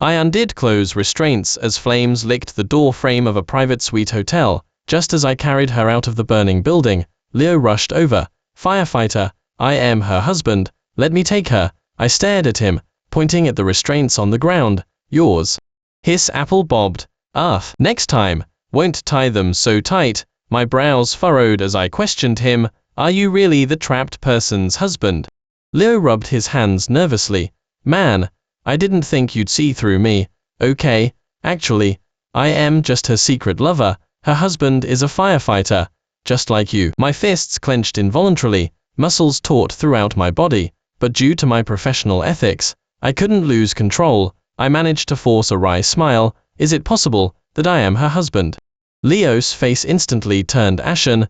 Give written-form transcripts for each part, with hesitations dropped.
I undid close restraints as flames licked the door frame of a private suite hotel. Just as I carried her out of the burning building, Leo rushed over. Firefighter, I am her husband, let me take her. I stared at him, pointing at the restraints on the ground. Yours. His apple bobbed. Next time, won't tie them so tight. My brows furrowed as I questioned him. Are you really the trapped person's husband? Leo rubbed his hands nervously. Man, I didn't think you'd see through me. Okay, actually, I am just her secret lover. Her husband is a firefighter, just like you. My fists clenched involuntarily, muscles taut throughout my body, but due to my professional ethics, I couldn't lose control. I managed to force a wry smile. Is it possible that I am her husband? Leo's face instantly turned ashen.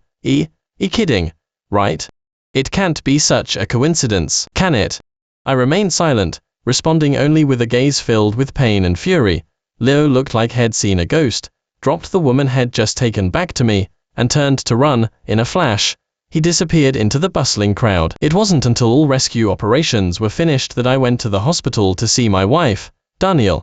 Kidding, right? It can't be such a coincidence, can it? I remained silent, responding only with a gaze filled with pain and fury. Leo looked like he'd seen a ghost, dropped the woman he'd just taken back to me, and turned to run. In a flash, he disappeared into the bustling crowd. It wasn't until all rescue operations were finished that I went to the hospital to see my wife. Daniel.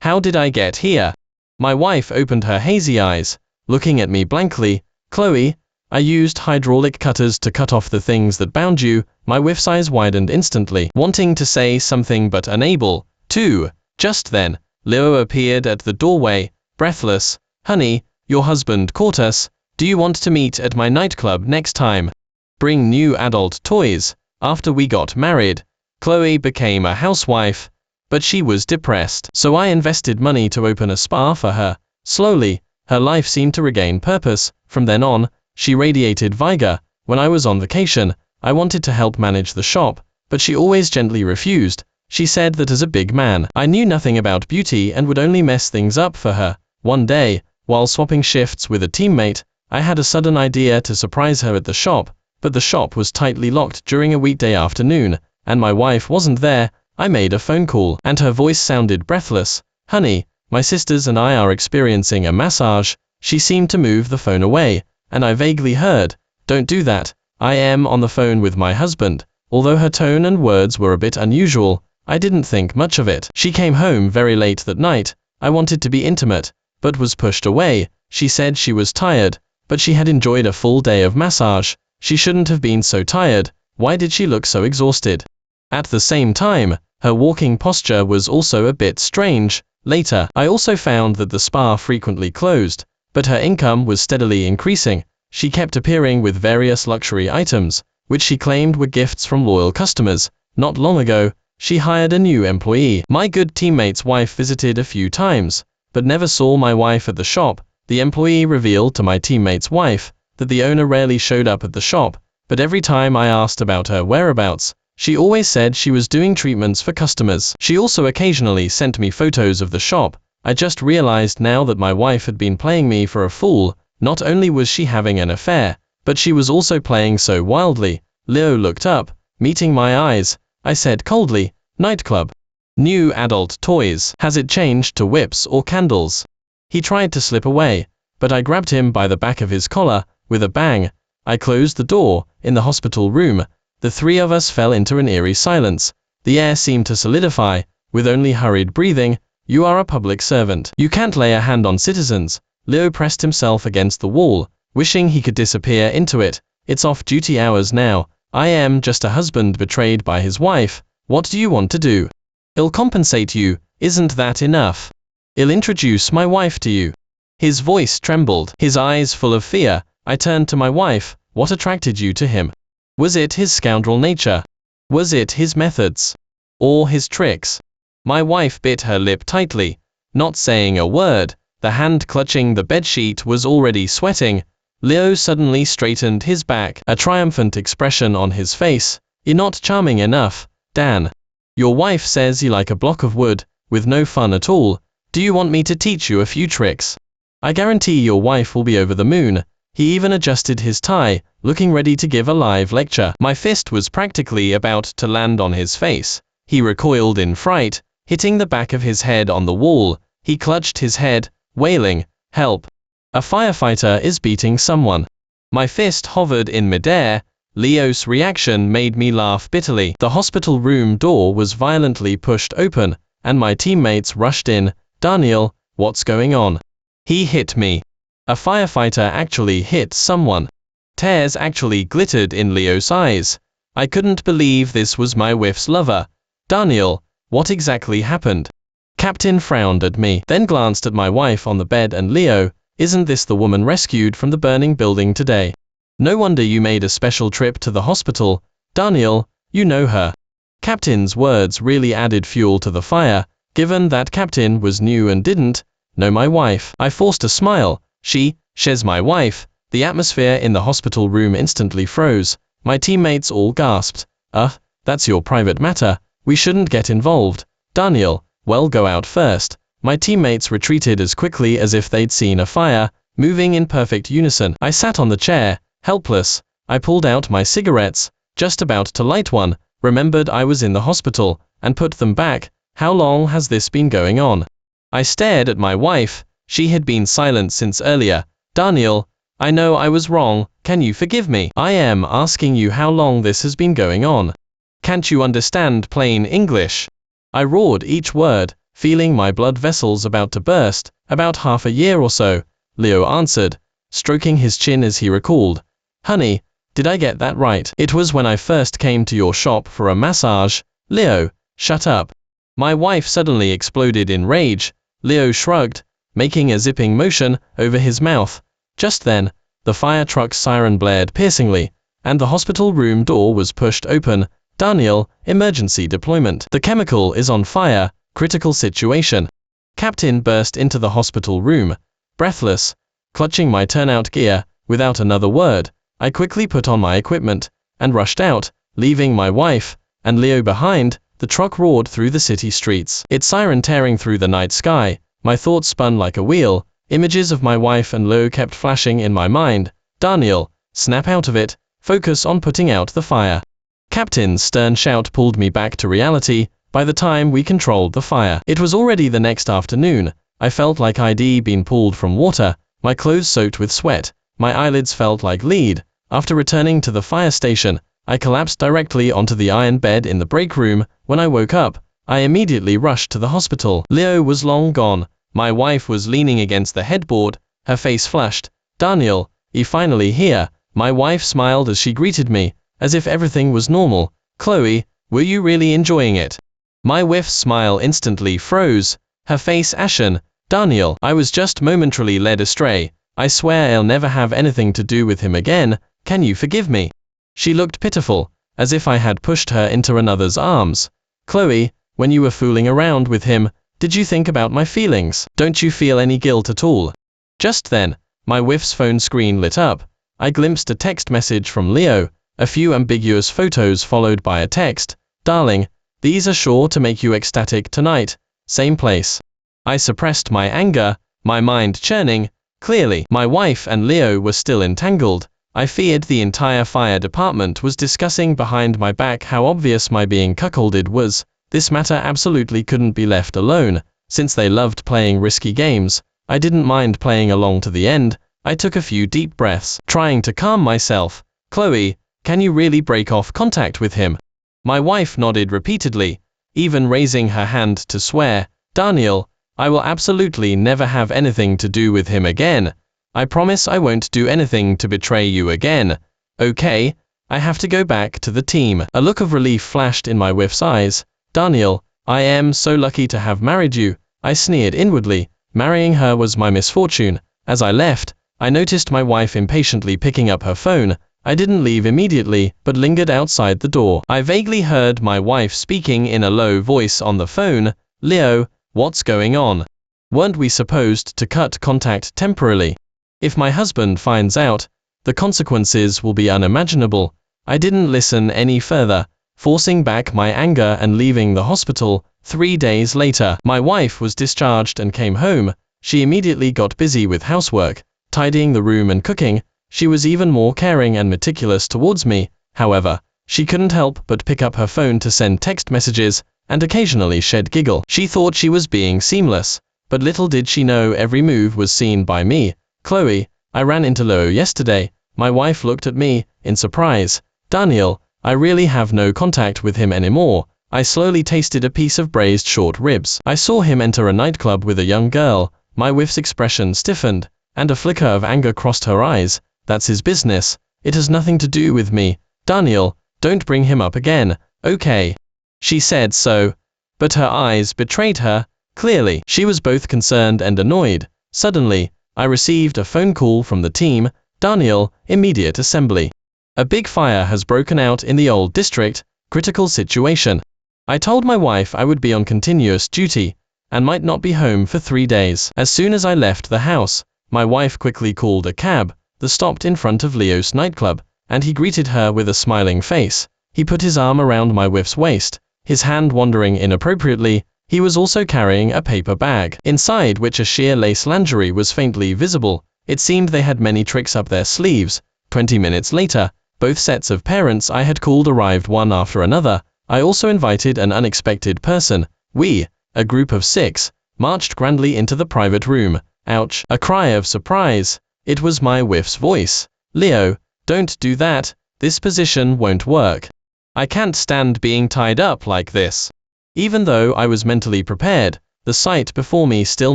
How did I get here? My wife opened her hazy eyes, looking at me blankly. Chloe, I used hydraulic cutters to cut off the things that bound you. My wife's eyes widened instantly, wanting to say something but unable to. Just then, Leo appeared at the doorway, breathless. Honey, your husband caught us. Do you want to meet at my nightclub next time? Bring new adult toys. After we got married, Chloe became a housewife, but she was depressed. So I invested money to open a spa for her. Slowly, her life seemed to regain purpose. From then on, she radiated vigor. When I was on vacation, I wanted to help manage the shop, but she always gently refused. She said that as a big man, I knew nothing about beauty and would only mess things up for her. One day, while swapping shifts with a teammate, I had a sudden idea to surprise her at the shop, but the shop was tightly locked during a weekday afternoon, and my wife wasn't there. I made a phone call, and her voice sounded breathless. Honey, my sisters and I are experiencing a massage. She seemed to move the phone away, and I vaguely heard, don't do that. I am on the phone with my husband. Although her tone and words were a bit unusual, I didn't think much of it. She came home very late that night. I wanted to be intimate, but was pushed away. She said she was tired, but she had enjoyed a full day of massage. She shouldn't have been so tired. Why did she look so exhausted? At the same time, her walking posture was also a bit strange. Later, I also found that the spa frequently closed, but her income was steadily increasing. She kept appearing with various luxury items, which she claimed were gifts from loyal customers. Not long ago, she hired a new employee. My good teammate's wife visited a few times, but never saw my wife at the shop. The employee revealed to my teammate's wife that the owner rarely showed up at the shop, but every time I asked about her whereabouts, she always said she was doing treatments for customers. She also occasionally sent me photos of the shop. I just realized now that my wife had been playing me for a fool. Not only was she having an affair, but she was also playing so wildly. Leo looked up, meeting my eyes. I said coldly, nightclub. New adult toys. Has it changed to whips or candles? He tried to slip away, but I grabbed him by the back of his collar. With a bang, I closed the door. In the hospital room, the three of us fell into an eerie silence. The air seemed to solidify, with only hurried breathing. You are a public servant. You can't lay a hand on citizens. Leo pressed himself against the wall, wishing he could disappear into it. It's off-duty hours now. I am just a husband betrayed by his wife. What do you want to do? I'll compensate you. Isn't that enough? I'll introduce my wife to you. His voice trembled, his eyes full of fear. I turned to my wife. What attracted you to him? Was it his scoundrel nature? Was it his methods? Or his tricks? My wife bit her lip tightly, not saying a word. The hand clutching the bedsheet was already sweating. Leo suddenly straightened his back, a triumphant expression on his face. You're not charming enough, Dan. Your wife says you like a block of wood, with no fun at all. Do you want me to teach you a few tricks? I guarantee your wife will be over the moon. He even adjusted his tie, looking ready to give a live lecture. My fist was practically about to land on his face. He recoiled in fright, hitting the back of his head on the wall. He clutched his head, wailing, help. A firefighter is beating someone. My fist hovered in midair. Leo's reaction made me laugh bitterly. The hospital room door was violently pushed open, and my teammates rushed in. Daniel, what's going on? He hit me. A firefighter actually hit someone. Tears actually glittered in Leo's eyes. I couldn't believe this was my wife's lover. Daniel, what exactly happened? Captain frowned at me, then glanced at my wife on the bed and Leo, isn't this the woman rescued from the burning building today? No wonder you made a special trip to the hospital. Daniel, you know her. Captain's words really added fuel to the fire, given that Captain was new and didn't know my wife. I forced a smile. She's my wife. The atmosphere in the hospital room instantly froze. My teammates all gasped. That's your private matter. We shouldn't get involved. Daniel, well, go out first. My teammates retreated as quickly as if they'd seen a fire, moving in perfect unison. I sat on the chair, helpless. I pulled out my cigarettes, just about to light one, remembered I was in the hospital, and put them back. How long has this been going on? I stared at my wife. She had been silent since earlier. Daniel, I know I was wrong. Can you forgive me? I am asking you how long this has been going on. Can't you understand plain English? I roared each word, feeling my blood vessels about to burst. About half a year or so, Leo answered, stroking his chin as he recalled. Honey, did I get that right? It was when I first came to your shop for a massage. Leo, shut up. My wife suddenly exploded in rage. Leo shrugged, making a zipping motion over his mouth. Just then, the fire truck's siren blared piercingly, and the hospital room door was pushed open. Daniel, emergency deployment. The chemical is on fire, critical situation. Captain burst into the hospital room, breathless, clutching my turnout gear. Without another word, I quickly put on my equipment and rushed out, leaving my wife and Leo behind. The truck roared through the city streets, its siren tearing through the night sky. My thoughts spun like a wheel. Images of my wife and Leo kept flashing in my mind. Daniel, snap out of it. Focus on putting out the fire. Captain's stern shout pulled me back to reality. By the time we controlled the fire, it was already the next afternoon. I felt like I'd been pulled from water, my clothes soaked with sweat. My eyelids felt like lead. After returning to the fire station, I collapsed directly onto the iron bed in the break room. When I woke up, I immediately rushed to the hospital. Leo was long gone. My wife was leaning against the headboard, her face flushed. Daniel, you finally here? My wife smiled as she greeted me, as if everything was normal. Chloe, were you really enjoying it? My wife's smile instantly froze, her face ashen. Daniel, I was just momentarily led astray. I swear I'll never have anything to do with him again. Can you forgive me? She looked pitiful, as if I had pushed her into another's arms. Chloe, when you were fooling around with him, did you think about my feelings? Don't you feel any guilt at all? Just then, my wife's phone screen lit up. I glimpsed a text message from Leo, a few ambiguous photos followed by a text. Darling, these are sure to make you ecstatic tonight. Same place. I suppressed my anger, my mind churning. Clearly, my wife and Leo were still entangled. I feared the entire fire department was discussing behind my back how obvious my being cuckolded was. This matter absolutely couldn't be left alone. Since they loved playing risky games, I didn't mind playing along to the end. I took a few deep breaths, trying to calm myself. Chloe, can you really break off contact with him? My wife nodded repeatedly, even raising her hand to swear. Daniel, I will absolutely never have anything to do with him again. I promise I won't do anything to betray you again. Okay, I have to go back to the team. A look of relief flashed in my wife's eyes. Daniel, I am so lucky to have married you. I sneered inwardly. Marrying her was my misfortune. As I left, I noticed my wife impatiently picking up her phone. I didn't leave immediately, but lingered outside the door. I vaguely heard my wife speaking in a low voice on the phone. Leo, what's going on? Weren't we supposed to cut contact temporarily? If my husband finds out, the consequences will be unimaginable. I didn't listen any further, forcing back my anger and leaving the hospital. 3 days later, my wife was discharged and came home. She immediately got busy with housework, tidying the room and cooking. She was even more caring and meticulous towards me. However, she couldn't help but pick up her phone to send text messages, and occasionally shed giggle. She thought she was being seamless, but little did she know every move was seen by me. Chloe, I ran into Leo yesterday. My wife looked at me in surprise. Daniel, I really have no contact with him anymore. I slowly tasted a piece of braised short ribs. I saw him enter a nightclub with a young girl. My wife's expression stiffened, and a flicker of anger crossed her eyes. That's his business. It has nothing to do with me. Daniel, don't bring him up again, okay? She said so, but her eyes betrayed her. Clearly, she was both concerned and annoyed. Suddenly, I received a phone call from the team. Daniel, immediate assembly. A big fire has broken out in the old district. Critical situation. I told my wife I would be on continuous duty and might not be home for 3 days. As soon as I left the house, my wife quickly called a cab that stopped in front of Leo's nightclub, and he greeted her with a smiling face. He put his arm around my wife's waist, his hand wandering inappropriately. He was also carrying a paper bag, inside which a sheer lace lingerie was faintly visible. It seemed they had many tricks up their sleeves. 20 minutes later, both sets of parents I had called arrived one after another. I also invited an unexpected person. We, a group of 6, marched grandly into the private room. Ouch! A cry of surprise. It was my wife's voice. Leo, don't do that. This position won't work. I can't stand being tied up like this. Even though I was mentally prepared, the sight before me still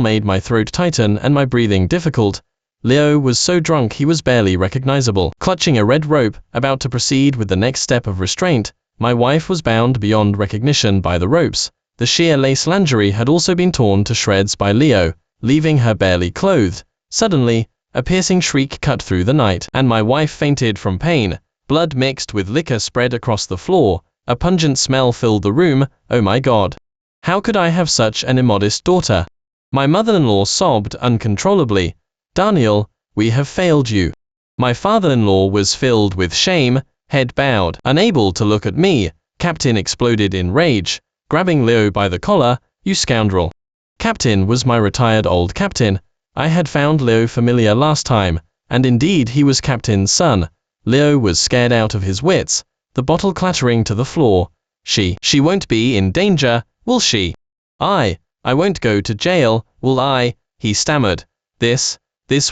made my throat tighten and my breathing difficult. Leo was so drunk he was barely recognizable. Clutching a red rope, about to proceed with the next step of restraint, my wife was bound beyond recognition by the ropes. The sheer lace lingerie had also been torn to shreds by Leo, leaving her barely clothed. Suddenly, a piercing shriek cut through the night, and my wife fainted from pain. Blood mixed with liquor spread across the floor. A pungent smell filled the room. Oh my God! How could I have such an immodest daughter? My mother-in-law sobbed uncontrollably. Daniel, we have failed you. My father-in-law was filled with shame, head bowed, unable to look at me. Captain exploded in rage, grabbing Leo by the collar. You scoundrel! Captain was my retired old captain. I had found Leo familiar last time, and indeed he was Captain's son. Leo was scared out of his wits, the bottle clattering to the floor. She won't be in danger, will she? I won't go to jail, will I? He stammered. This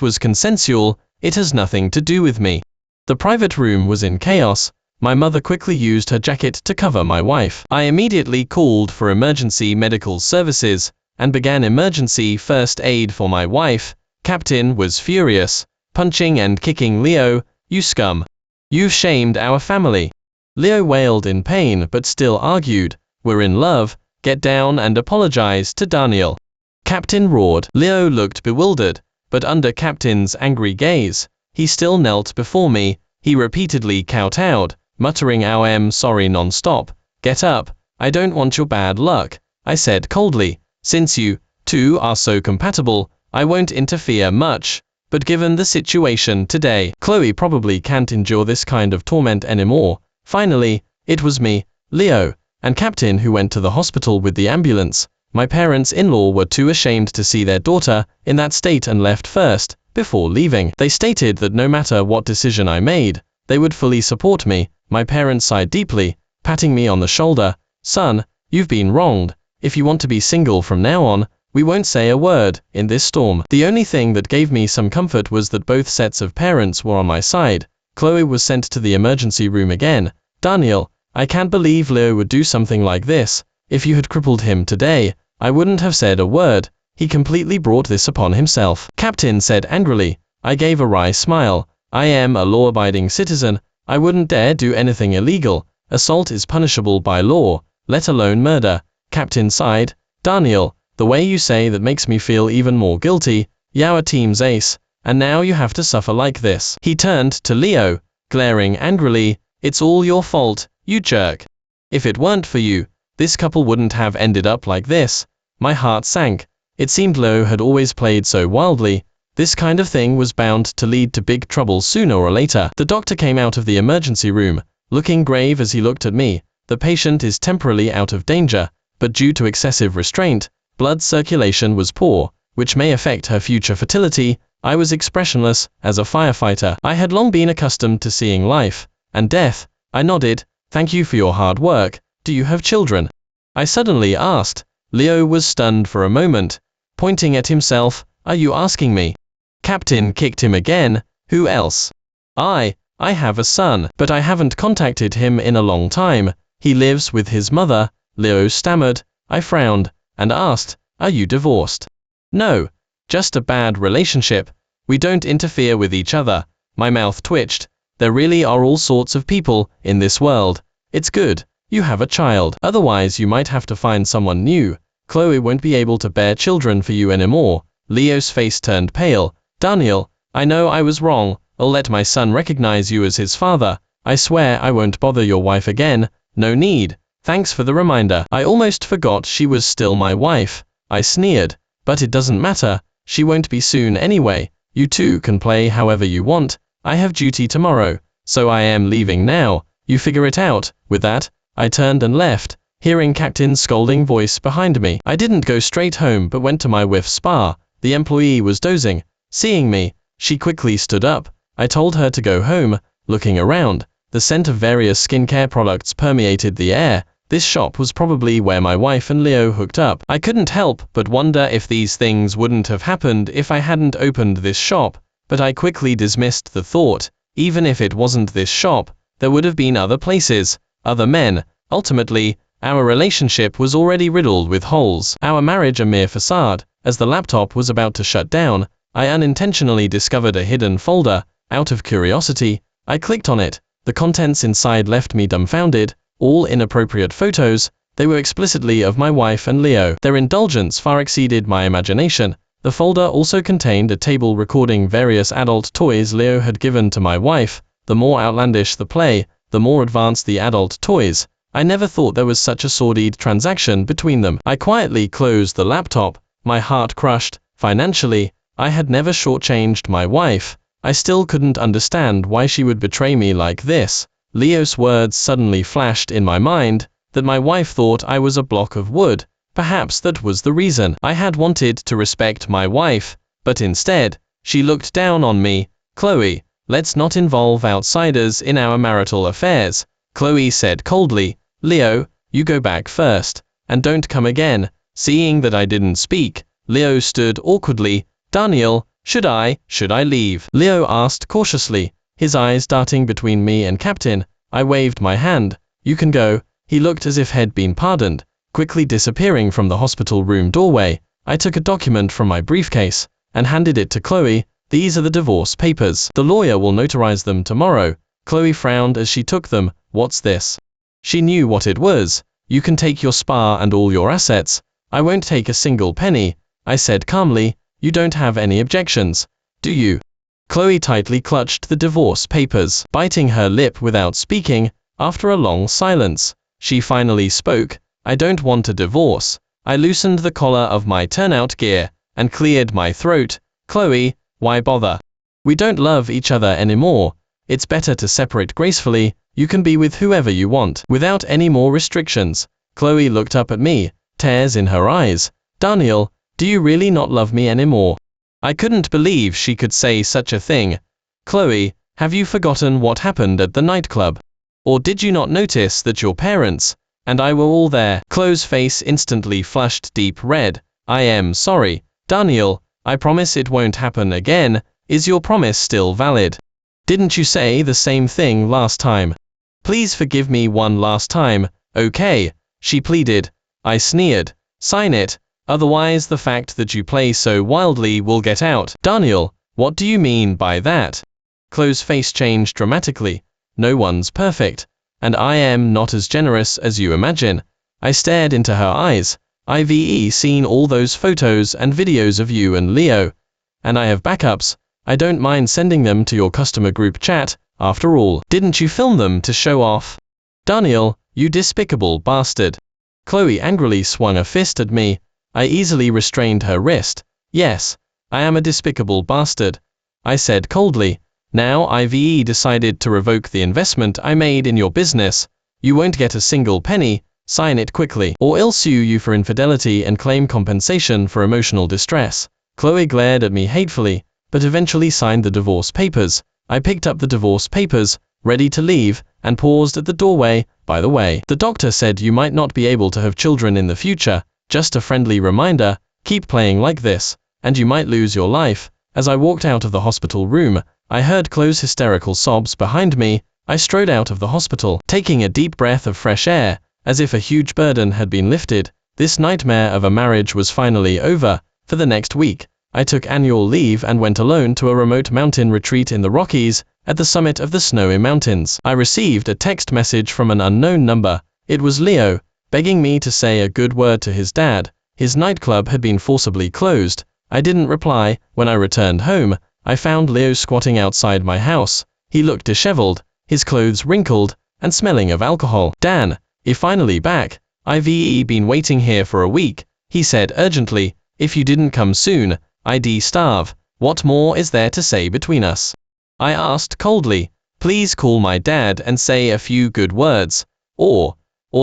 was consensual. It has nothing to do with me. The private room was in chaos. My mother quickly used her jacket to cover my wife. I immediately called for emergency medical services and began emergency first aid for my wife. Captain was furious, punching and kicking Leo. You scum! You've shamed our family. Leo wailed in pain but still argued. We're in love. Get down and apologize to Daniel. Captain roared. Leo looked bewildered, but under Captain's angry gaze, he still knelt before me. He repeatedly kowtowed, muttering I'm sorry non-stop. Get up, I don't want your bad luck, I said coldly. Since you two are so compatible, I won't interfere much. But given the situation today, Chloe probably can't endure this kind of torment anymore. Finally, it was me, Leo, and Captain who went to the hospital with the ambulance. My parents-in-law were too ashamed to see their daughter in that state and left first. Before leaving, they stated that no matter what decision I made, they would fully support me. My parents sighed deeply, patting me on the shoulder. Son, you've been wronged. If you want to be single from now on, we won't say a word in this storm. The only thing that gave me some comfort was that both sets of parents were on my side. Chloe was sent to the emergency room again. Daniel, I can't believe Leo would do something like this. If you had crippled him today, I wouldn't have said a word. He completely brought this upon himself. Captain said angrily. I gave a wry smile. I am a law-abiding citizen. I wouldn't dare do anything illegal. Assault is punishable by law, let alone murder. Captain sighed. Daniel, the way you say that makes me feel even more guilty. You're team's ace, and now you have to suffer like this. He turned to Leo, glaring angrily. It's all your fault, you jerk. If it weren't for you, this couple wouldn't have ended up like this. My heart sank. It seemed Leo had always played so wildly. This kind of thing was bound to lead to big trouble sooner or later. The doctor came out of the emergency room, looking grave as he looked at me. The patient is temporarily out of danger, but due to excessive restraint, blood circulation was poor, which may affect her future fertility. I was expressionless. As a firefighter, I had long been accustomed to seeing life and death. I nodded. Thank you for your hard work. Do you have children? I suddenly asked. Leo was stunned for a moment, pointing at himself. Are you asking me? Captain kicked him again. Who else? I have a son, but I haven't contacted him in a long time. He lives with his mother. Leo stammered. I frowned and asked, "Are you divorced?" "No, just a bad relationship. We don't interfere with each other." My mouth twitched. There really are all sorts of people in this world. It's good you have a child. Otherwise you might have to find someone new. Chloe won't be able to bear children for you anymore. Leo's face turned pale. Daniel, I know I was wrong. I'll let my son recognize you as his father. I swear I won't bother your wife again. No need. Thanks for the reminder. I almost forgot she was still my wife. I sneered. But it doesn't matter. She won't be soon anyway. You two can play however you want. I have duty tomorrow, so I am leaving now. You figure it out. With that, I turned and left, hearing Captain's scolding voice behind me. I didn't go straight home but went to my wife's spa. The employee was dozing. Seeing me, she quickly stood up. I told her to go home. Looking around, the scent of various skincare products permeated the air. This shop was probably where my wife and Leo hooked up. I couldn't help but wonder if these things wouldn't have happened if I hadn't opened this shop, but I quickly dismissed the thought. Even if it wasn't this shop, there would have been other places, other men. Ultimately, our relationship was already riddled with holes. Our marriage a mere facade. As the laptop was about to shut down, I unintentionally discovered a hidden folder. Out of curiosity, I clicked on it. The contents inside left me dumbfounded. All inappropriate photos. They were explicitly of my wife and Leo. Their indulgence far exceeded my imagination. The folder also contained a table recording various adult toys Leo had given to my wife. The more outlandish the play, the more advanced the adult toys. I never thought there was such a sordid transaction between them. I quietly closed the laptop, my heart crushed. Financially, I had never shortchanged my wife. I still couldn't understand why she would betray me like this. Leo's words suddenly flashed in my mind, that my wife thought I was a block of wood. Perhaps that was the reason. I had wanted to respect my wife, but instead, she looked down on me. "Chloe, let's not involve outsiders in our marital affairs," Chloe said coldly. "Leo, you go back first, and don't come again." Seeing that I didn't speak, Leo stood awkwardly. "Daniel, should I leave?" Leo asked cautiously, his eyes darting between me and Captain. I waved my hand. "You can go." He looked as if he'd been pardoned. Quickly disappearing from the hospital room doorway, I took a document from my briefcase and handed it to Chloe. "These are the divorce papers. The lawyer will notarize them tomorrow." Chloe frowned as she took them. "What's this?" She knew what it was. "You can take your spa and all your assets. I won't take a single penny," I said calmly. "You don't have any objections, do you?" Chloe tightly clutched the divorce papers, biting her lip without speaking. After a long silence, she finally spoke. "I don't want a divorce." I loosened the collar of my turnout gear and cleared my throat. "Chloe, why bother? We don't love each other anymore. It's better to separate gracefully. You can be with whoever you want, without any more restrictions." Chloe looked up at me, tears in her eyes. "Daniel, do you really not love me anymore?" I couldn't believe she could say such a thing. "Chloe, have you forgotten what happened at the nightclub? Or did you not notice that your parents and I were all there?" Chloe's face instantly flushed deep red. "I am sorry, Daniel. I promise it won't happen again. Is your promise still valid? Didn't you say the same thing last time? Please forgive me one last time, okay?" she pleaded. I sneered. "Sign it, otherwise the fact that you play so wildly will get out." "Daniel, what do you mean by that?" Chloe's face changed dramatically. "No one's perfect, and I am not as generous as you imagine." I stared into her eyes. "I've seen all those photos and videos of you and Leo, and I have backups. I don't mind sending them to your customer group chat. After all, didn't you film them to show off?" "Daniel, you despicable bastard." Chloe angrily swung a fist at me. I easily restrained her wrist. "Yes, I am a despicable bastard," I said coldly. "Now I've decided to revoke the investment I made in your business. You won't get a single penny. Sign it quickly, or I'll sue you for infidelity and claim compensation for emotional distress." Chloe glared at me hatefully, but eventually signed the divorce papers. I picked up the divorce papers, ready to leave, and paused at the doorway. "By the way, the doctor said you might not be able to have children in the future. Just a friendly reminder, keep playing like this, and you might lose your life." As I walked out of the hospital room, I heard Chloe's hysterical sobs behind me. I strode out of the hospital, taking a deep breath of fresh air. as if a huge burden had been lifted. This nightmare of a marriage was finally over. For the next week, I took annual leave and went alone to a remote mountain retreat in the Rockies, at the summit of the snowy mountains. I received a text message from an unknown number. It was Leo, begging me to say a good word to his dad. His nightclub had been forcibly closed. I didn't reply. When I returned home, I found Leo squatting outside my house. He looked disheveled, his clothes wrinkled, and smelling of alcohol. "Dan, you're finally back. I've been waiting here for a week," he said urgently. "If you didn't come soon, I'd starve. What more is there to say between us?" I asked coldly. "Please call my dad and say a few good words. Or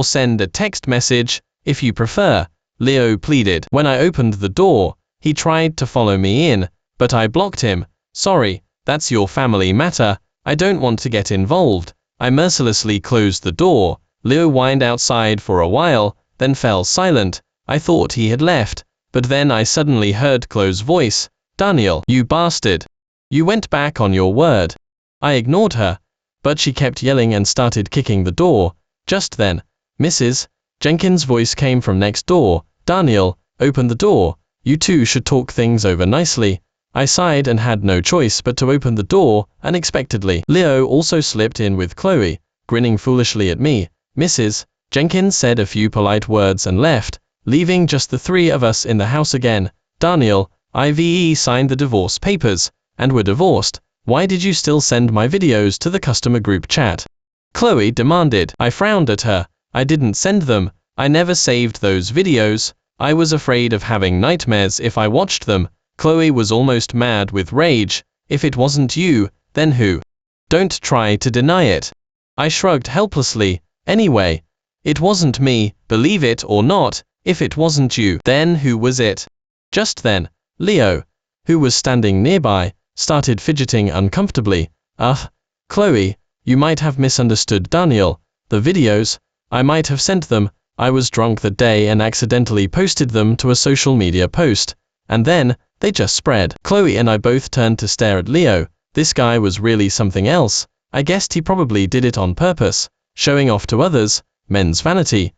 send a text message, if you prefer," Leo pleaded. When I opened the door, he tried to follow me in, but I blocked him. "Sorry, that's your family matter. I don't want to get involved." I mercilessly closed the door. Leo whined outside for a while, then fell silent. I thought he had left, but then I suddenly heard Chloe's voice. "Daniel, you bastard. You went back on your word." I ignored her, but she kept yelling and started kicking the door. Just then, Mrs. Jenkins' voice came from next door. "Daniel, open the door. You two should talk things over nicely." I sighed and had no choice but to open the door, unexpectedly. Leo also slipped in with Chloe, grinning foolishly at me. Mrs. Jenkins said a few polite words and left, leaving just the three of us in the house again. "Daniel, I've signed the divorce papers, and we're divorced. Why did you still send my videos to the customer group chat?" Chloe demanded. I frowned at her. "I didn't send them. I never saved those videos. I was afraid of having nightmares if I watched them." Chloe was almost mad with rage. "If it wasn't you, then who? Don't try to deny it." I shrugged helplessly. "Anyway, it wasn't me, believe it or not. If it wasn't you, then who was it?" Just then, Leo, who was standing nearby, started fidgeting uncomfortably. Chloe, you might have misunderstood Daniel. The videos, I might have sent them. I was drunk that day and accidentally posted them to a social media post. And then, they just spread." Chloe and I both turned to stare at Leo. This guy was really something else. I guessed he probably did it on purpose, showing off to others. Men's vanity.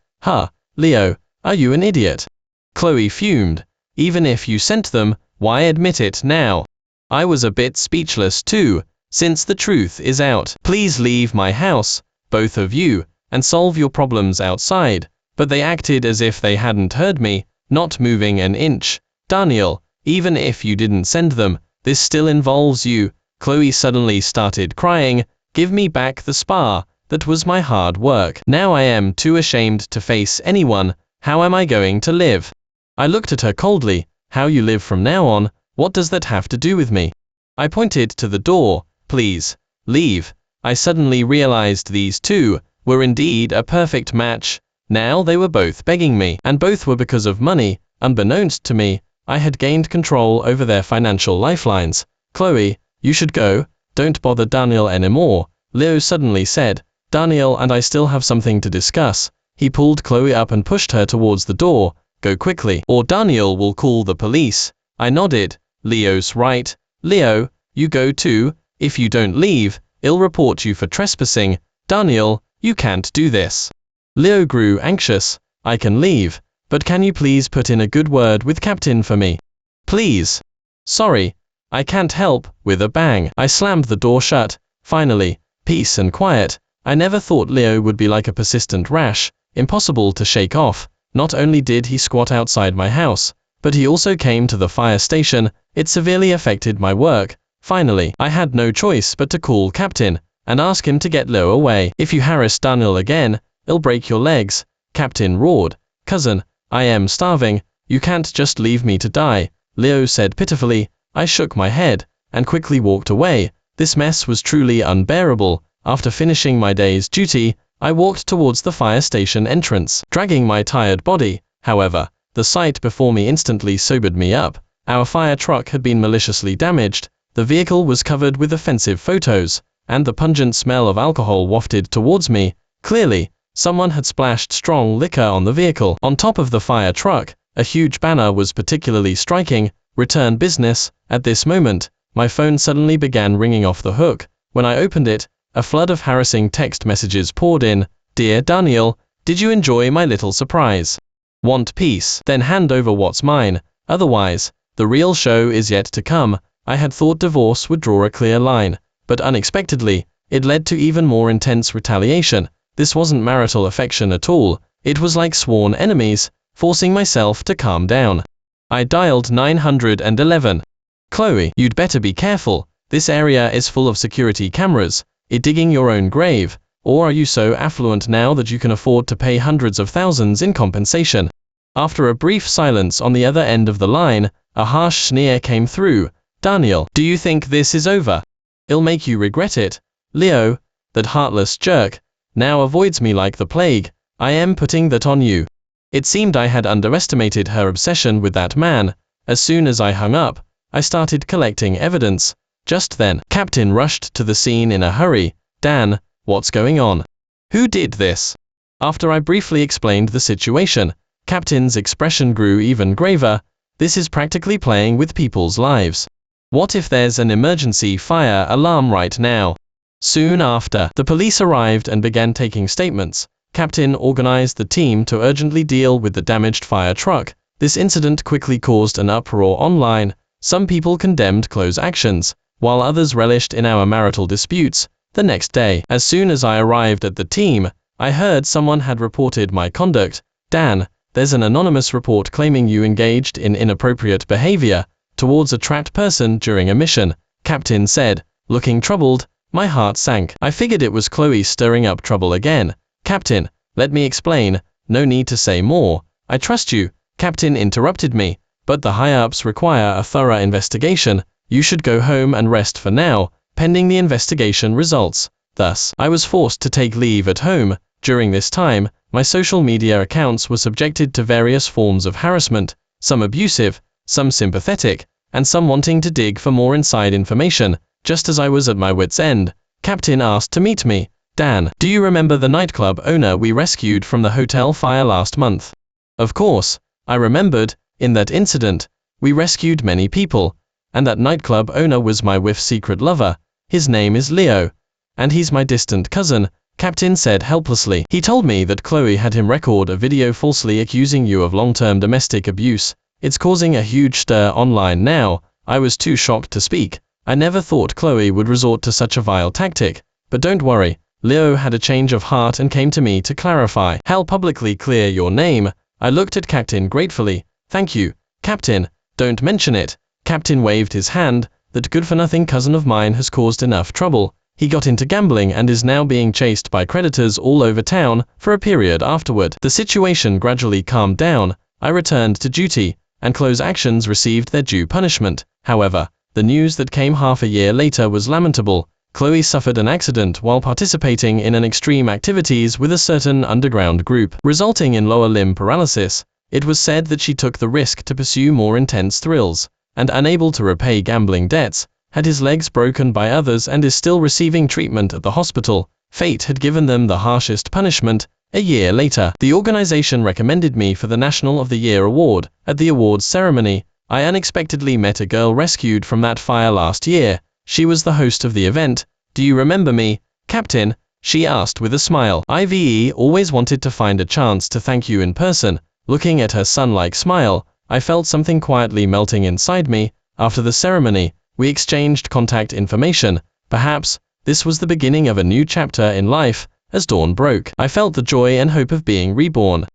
Leo, are you an idiot?" Chloe fumed. "Even if you sent them, why admit it now?" I was a bit speechless too. "Since the truth is out, please leave my house, both of you, and solve your problems outside." But they acted as if they hadn't heard me, not moving an inch. "Daniel, even if you didn't send them, this still involves you." Chloe suddenly started crying. "Give me back the spa. That was my hard work. Now I am too ashamed to face anyone. How am I going to live?" I looked at her coldly. "How you live from now on, what does that have to do with me?" I pointed to the door. "Please, leave." I suddenly realized these two were indeed a perfect match. Now they were both begging me, and both were because of money. Unbeknownst to me, I had gained control over their financial lifelines. "Chloe, you should go. Don't bother Daniel anymore," Leo suddenly said. "Daniel and I still have something to discuss." He pulled Chloe up and pushed her towards the door. "Go quickly, or Daniel will call the police." I nodded. "Leo's right. Leo, you go too. If you don't leave, I'll report you for trespassing." "Daniel, you can't do this." Leo grew anxious. "I can leave, but can you please put in a good word with Captain for me? Please." "Sorry, I can't help." With a bang, I slammed the door shut. Finally, peace and quiet. I never thought Leo would be like a persistent rash, impossible to shake off. Not only did he squat outside my house, but he also came to the fire station. It severely affected my work. Finally, I had no choice but to call Captain and ask him to get Leo away. "If you harass Daniel again, I'll break your legs," Captain roared. "Cousin, I am starving. You can't just leave me to die," Leo said pitifully. I shook my head and quickly walked away. This mess was truly unbearable. After finishing my day's duty, I walked towards the fire station entrance, dragging my tired body. However, the sight before me instantly sobered me up. Our fire truck had been maliciously damaged. The vehicle was covered with offensive photos, and the pungent smell of alcohol wafted towards me. Clearly, someone had splashed strong liquor on the vehicle. On top of the fire truck, a huge banner was particularly striking: "Return business." At this moment, my phone suddenly began ringing off the hook. When I opened it, a flood of harassing text messages poured in. "Dear Daniel, Did you enjoy my little surprise? Want peace? Then hand over what's mine, otherwise, the real show is yet to come. I had thought divorce would draw a clear line, but unexpectedly, it led to even more intense retaliation. This wasn't marital affection at all, it was like sworn enemies, forcing myself to calm down. I dialed 911. Chloe, you'd better be careful, this area is full of security cameras, digging your own grave, or are you so affluent now that you can afford to pay hundreds of thousands in compensation? After a brief silence on the other end of the line, a harsh sneer came through. Daniel, do you think this is over? It'll make you regret it. Leo, that heartless jerk, now avoids me like the plague. I am putting that on you. It seemed I had underestimated her obsession with that man. As soon as I hung up, I started collecting evidence. Just then, Captain rushed to the scene in a hurry. Dan, what's going on? Who did this? After I briefly explained the situation, Captain's expression grew even graver. This is practically playing with people's lives. What if there's an emergency fire alarm right now? Soon after, the police arrived and began taking statements. Captain organized the team to urgently deal with the damaged fire truck. This incident quickly caused an uproar online. Some people condemned Chloe's actions, while others relished in our marital disputes. The next day, as soon as I arrived at the team, I heard someone had reported my conduct. Dan, there's an anonymous report claiming you engaged in inappropriate behavior towards a trapped person during a mission, Captain said, looking troubled. My heart sank. I figured it was Chloe stirring up trouble again. Captain, let me explain. No need to say more. I trust you. Captain interrupted me, but the higher-ups require a thorough investigation. You should go home and rest for now, pending the investigation results. Thus, I was forced to take leave at home. During this time, my social media accounts were subjected to various forms of harassment, some abusive, some sympathetic, and some wanting to dig for more inside information. Just as I was at my wit's end, Captain asked to meet me. Dan, do you remember the nightclub owner we rescued from the hotel fire last month? Of course, I remembered. In that incident, we rescued many people, and that nightclub owner was my wife's secret lover. His name is Leo, and he's my distant cousin, Captain said helplessly. He told me that Chloe had him record a video falsely accusing you of long-term domestic abuse. It's causing a huge stir online now. I was too shocked to speak. I never thought Chloe would resort to such a vile tactic. But don't worry, Leo had a change of heart and came to me to clarify. I'll publicly clear your name. I looked at Captain gratefully. Thank you, Captain. Don't mention it. Captain waved his hand. That good-for-nothing cousin of mine has caused enough trouble. He got into gambling and is now being chased by creditors all over town. For a period afterward, the situation gradually calmed down. I returned to duty, and Chloe's actions received their due punishment. However, the news that came half a year later was lamentable. Chloe suffered an accident while participating in an extreme activities with a certain underground group, resulting in lower limb paralysis. It was said that she took the risk to pursue more intense thrills, and unable to repay gambling debts, had his legs broken by others and is still receiving treatment at the hospital. Fate had given them the harshest punishment. A year later, the organization recommended me for the National of the Year award. At the awards ceremony, I unexpectedly met a girl rescued from that fire last year. She was the host of the event. Do you remember me, Captain? She asked with a smile. Ive always wanted to find a chance to thank you in person. Looking at her sun-like smile, I felt something quietly melting inside me. After the ceremony, we exchanged contact information. Perhaps, this was the beginning of a new chapter in life. As dawn broke, I felt the joy and hope of being reborn.